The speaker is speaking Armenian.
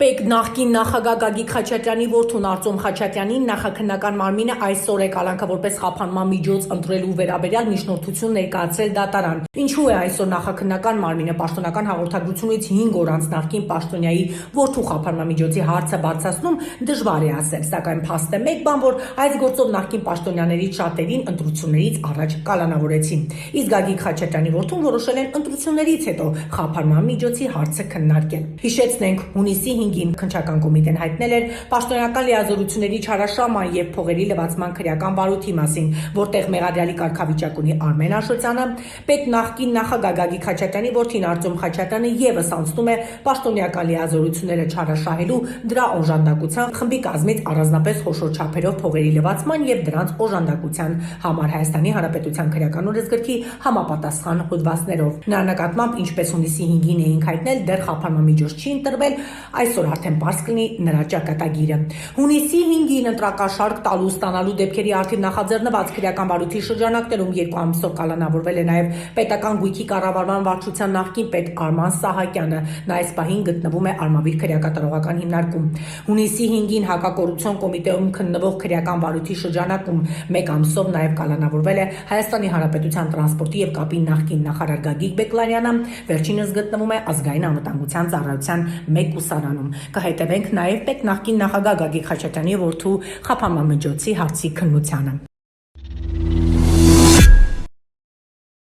Պետ նախկին նախագահ Գագիկ Խաչատրյանի որդուն Արտյոմ Խաչատրյանին նախաքննական մարմինը այսօր է կալանքը որպես խափանման միջոց ընտրելու վերաբերյալ միջնորդություն ներկայացրել դատարան։ Ինչու է այսօր նախաքննական մարմինը պաշտոնական հաղորդագրությունից 5 օր անց նախկին պաշտոնյայի որդու խափանման միջոցի հարցը բարձրացնում, դժվար է ասել, սակայն փաստ է մեկ բան, որ այս գործով նախկին պաշտոնյաներից շատերին ընտրություններից առաջ կալանավորեցին։ Իսկ Գագիկ Խաչատրյանի որդուն որոշել են ընտրություններից հետո խափանման միջոցի հարցը քննարկել։ Հիշեցնենք, հունիսի 5-ին քննչական կոմիտեն հայտնել էր պաշտոնական լիազորությունների չարաշահման եւ փողերի լվացման քրեական բարույթի մասին, որտեղ մեղադրյալի կարգավիճակ ունի Արմեն Աշոտյանը, պետ նախկին նախագահ Գագիկ Խաչատրյանի որդին Արտյոմ Խաչատրյանը եւս անցնում է պաշտոնական լիազորությունները չարաշահելու դրա օժանդակության խմբի կազմից առանձնապես խոշոր չափերով փողերի լվացման եւ դրանց օժանդակության համար Հայաստանի Հանրապետության քրեական օրենսգրքի համապատասխան հոդվածներով։ Նրա նկատմամբ, ինչպես հունիսի 5-ին էինք հայտնել, դեռ խափանման միջոց չի ընտրվել, այսօր արդեն պարզ կլինի նրա ճակատագիրը։ Հունիսի 5-ին ընտրակաշարք տալու ստանալու դեպքերի արդիվ նախաձեռնված քրեական բարույթի շրջանակներում 2 ամսով կալանավորվել է նաև պետական գույքի կառավարման վարչության նախկին պետ Արման Սահակյանը։ Նա այս պահին գտնվում է Արմավիր քրեակատարողական հիմնարկում։ Հունիսի 5-ին հակակոռուպցիոն կոմիտեում քննվող քրեական բարույթի շրջանակում 1 ամսով նաև կալանավորվել է Հայաստանի Հանրապետության տրանսպորտի եւ կապի նախկին նախարար Գագիկ Բեկլարյանը, վերջինս գտնվում է Ազգային անվտանգության ծառայության 1 ուսարանում։ Կհետևենք նաև պետ նախկին նախագահ Գագիկ Խաչատրյանի որդու խափանման միջոցի հարցի քննությանը։